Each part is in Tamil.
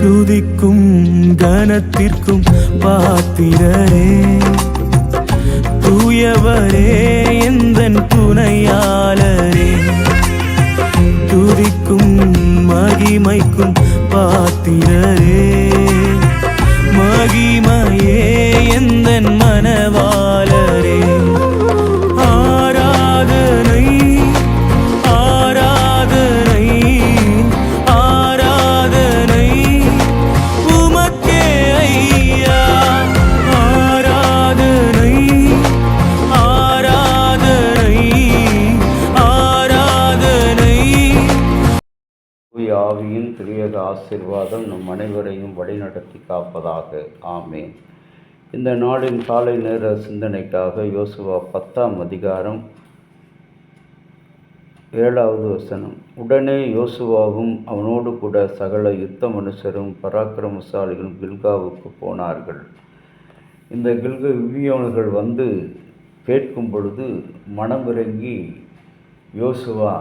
துதிக்கும் கனத்திற்கும் பாத்திரரே, தூயவரே எந்தன் துணையாளரே. துதிக்கும் மகிமைக்கும் பாத்திரரே, மகிமையே எந்தன் மனவாளரே. ஆராதனை ஆராதனை ஆராதனை உமக்கே ஐயா. ஆராதனை ஆராதனை ஆராதனை. ஆவியின் திரியக ஆசீர்வாதம் நம் அனைவரையும் வழிநடத்தி காப்பதாக. ஆமேன். இந்த நாளின் காலை நேர சிந்தனைக்காக யோசுவா 10ஆம் அதிகாரம் 7வது வசனம். உடனே யோசுவாவும் அவனோடு கூட சகல யுத்த மனுஷரும் பராக்கிரமசாலிகளும் கில்காவுக்கு போனார்கள். இந்த கிபியோனர்கள் வந்து கேட்கும் பொழுது மனமிறங்கி யோசுவா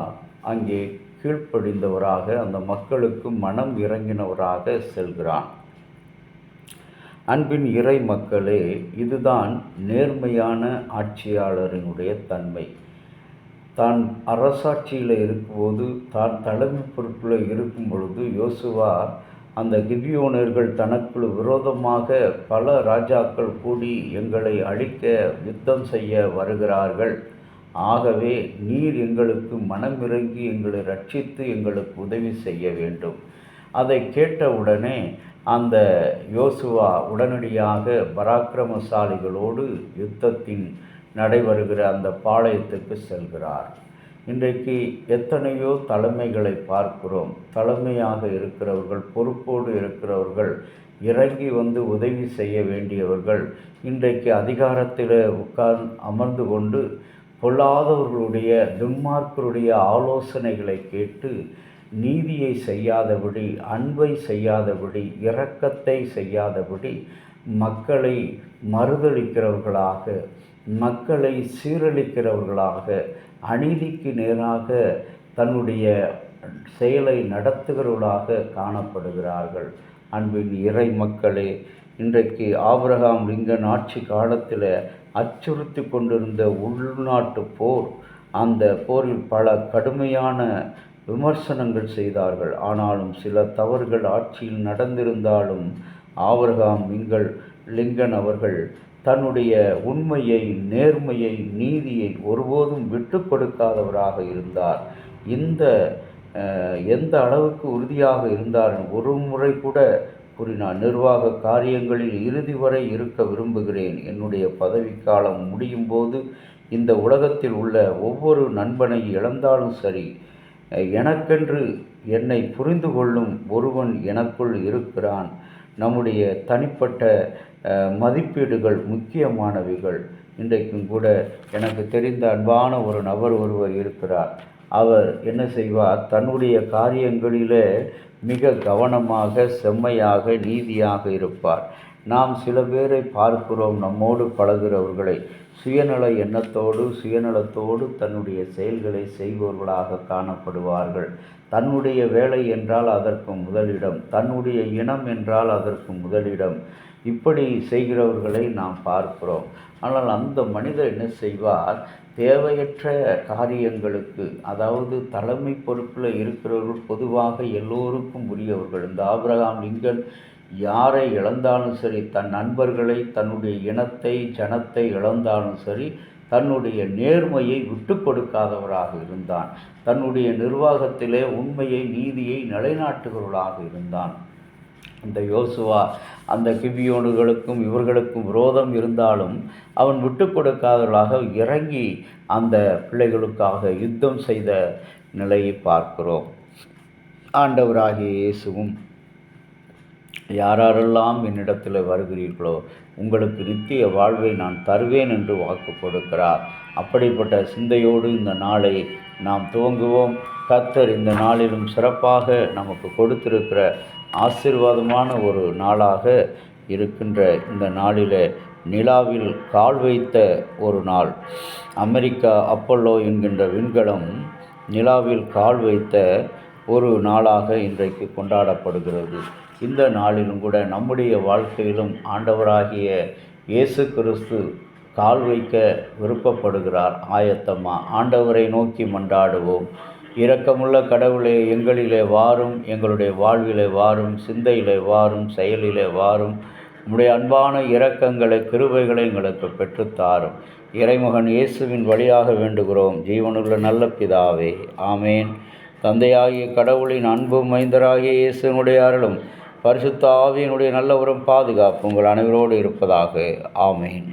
அங்கே கீழ்ப்படிந்தவராக, அந்த மக்களுக்கு மனம் இறங்கினவராக செல்கிறான். அன்பின் இறை மக்களே, இதுதான் நேர்மையான ஆட்சியாளரினுடைய தன்மை. தான் அரசாட்சியில் இருக்கும்போது, தான் தலைமை பொறுப்பில் இருக்கும் பொழுது யோசுவா அந்த கிபியோனர்கள் தனக்கு விரோதமாக பல ராஜாக்கள் கூடி எங்களை அழிக்க யுத்தம் செய்ய வருகிறார்கள், ஆகவே நீர் எங்களுக்கு மனமிறங்கி எங்களை ரட்சித்து எங்களுக்கு உதவி செய்ய வேண்டும். அதை கேட்டவுடனே அந்த யோசுவா உடனடியாக பராக்கிரமசாலிகளோடு யுத்தத்தின் நடைபெறுகிற அந்த பாளையத்துக்கு செல்கிறார். இன்றைக்கு எத்தனையோ தலைமைகளை பார்க்கிறோம். தலைமையாக இருக்கிறவர்கள், பொறுப்போடு இருக்கிறவர்கள், இறங்கி வந்து உதவி செய்ய வேண்டியவர்கள் இன்றைக்கு அதிகாரத்தில் அமர்ந்து கொண்டு பொல்லாதவர்களுடைய துன்மார்க்கருடைய ஆலோசனைகளை கேட்டு நீதியை செய்யாதபடி, அன்பை செய்யாதபடி, இரக்கத்தை செய்யாதபடி மக்களை மறுதளிக்கிறவர்களாக, மக்களை சீரழிக்கிறவர்களாக, அநீதிக்கு நேராக தன்னுடைய செயலை நடத்துகிறவர்களாக காணப்படுகிறார்கள். அன்பின் இறை மக்களே, இன்றைக்கு ஆபிரகாம் லிங்கன் ஆட்சி காலத்தில் அச்சுறுத்தி கொண்டிருந்த உள்நாட்டு போர், அந்த போரில் பல கடுமையான விமர்சனங்கள் செய்தார்கள். ஆனாலும் சில தவறுகள் ஆட்சியில் நடந்திருந்தாலும் ஆபிரகாம் லிங்கன் அவர்கள் தன்னுடைய உண்மையை, நேர்மையை, நீதியை ஒருபோதும் விட்டு கொடுக்காதவராக இருந்தார். எந்த அளவுக்கு உறுதியாக இருந்தார் ஒரு முறை கூட கூறினார். நிர்வாக காரியங்களில் இறுதி வரை இருக்க விரும்புகிறேன். என்னுடைய பதவிக்காலம் முடியும் போது இந்த உலகத்தில் உள்ள ஒவ்வொரு நண்பனை இழந்தாலும் சரி, எனக்கென்று என்னை புரிந்து கொள்ளும் ஒருவன் எனக்குள் இருக்கிறான். நம்முடைய தனிப்பட்ட மதிப்பீடுகள் முக்கியமானவைகள். இன்றைக்கும் கூட எனக்கு தெரிந்த அன்பான ஒரு நபர் ஒருவர் இருக்கிறார். அவர் என்ன செய்வார், தன்னுடைய காரியங்களிலே மிக கவனமாக, செம்மையாக, நீதியாக இருப்பார். நாம் சில பேரை பார்க்கிறோம், நம்மோடு பழகிறவர்களை சுயநல எண்ணத்தோடு, சுயநலத்தோடு தன்னுடைய செயல்களை செய்பவர்களாக காணப்படுவார்கள். தன்னுடைய வேலை என்றால் அதற்கு முதலிடம், தன்னுடைய இனம் என்றால் அதற்கு முதலிடம், இப்படி செய்கிறவர்களை நாம் பார்க்கிறோம். ஆனால் அந்த மனிதர் என்ன செய்வார், தேவையற்ற காரியங்களுக்கு, அதாவது தலைமை பொறுப்பில் இருக்கிறவர்கள் பொதுவாக எல்லோருக்கும் உரியவர்கள். இந்த ஆபிரகாம் லிங்கன் யாரை இழந்தாலும் சரி, தன் நண்பர்களை, தன்னுடைய இனத்தை, ஜனத்தை இழந்தாலும் சரி, தன்னுடைய நேர்மையை விட்டு கொடுக்காதவராக இருந்தான். தன்னுடைய நிர்வாகத்திலே உண்மையை, நீதியை நிலைநாட்டுகிறவர்களாக இருந்தான். இந்த யோசுவா அந்த கிபியோனுகளுக்கும் இவர்களுக்கும் விரோதம் இருந்தாலும் அவன் விட்டு கொடுக்காதவர்களாக இறங்கி அந்த பிள்ளைகளுக்காக யுத்தம் செய்த நிலையை பார்க்கிறோம். ஆண்டவராகிய இயேசுவும் யாரெல்லாம் என்னிடத்தில் வருகிறீர்களோ உங்களுக்கு நித்திய வாழ்வை நான் தருவேன் என்று வாக்கு கொடுக்கிறார். அப்படிப்பட்ட சிந்தையோடு இந்த நாளை நாம் துவங்குவோம். கர்த்தர் இந்த நாளிலும் சிறப்பாக நமக்கு கொடுத்திருக்கிற ஆசீர்வாதமான ஒரு நாளாக இருக்கின்ற இந்த நாளில் நிலாவில் கால் வைத்த ஒரு நாள். அமெரிக்கா அப்பல்லோ என்கின்ற விண்கலம் நிலாவில் கால் வைத்த ஒரு நாளாக இன்றைக்கு கொண்டாடப்படுகிறது. இந்த நாளிலும் கூட நம்முடைய வாழ்க்கையிலும் ஆண்டவராகிய இயேசு கிறிஸ்து கால் வைக்க விருப்பப்படுகிறார். ஆயத்தமா ஆண்டவரை நோக்கி மன்றாடுவோம். இரக்கமுள்ள கடவுளே, எங்களிலே வாரும், எங்களுடைய வாழ்விலே வாரும், சிந்தையிலே வாரும், செயலிலே வாரும். உம்முடைய அன்பான இரக்கங்களை, கிருபைகளை எங்களுக்கு பெற்றுத்தாரும். இறைமகன் இயேசுவின் வழியாக வேண்டுகிறோம் ஜீவனுள்ள நல்ல பிதாவே, ஆமேன். தந்தையாகிய கடவுளின் அன்பும் மைந்தராகிய இயேசுனுடைய அருளும் பரிசுத்த ஆவியினுடைய நல்ல உரம் பாதுகாப்பு உங்கள் அனைவரோடு இருப்பதாக. ஆமேன்.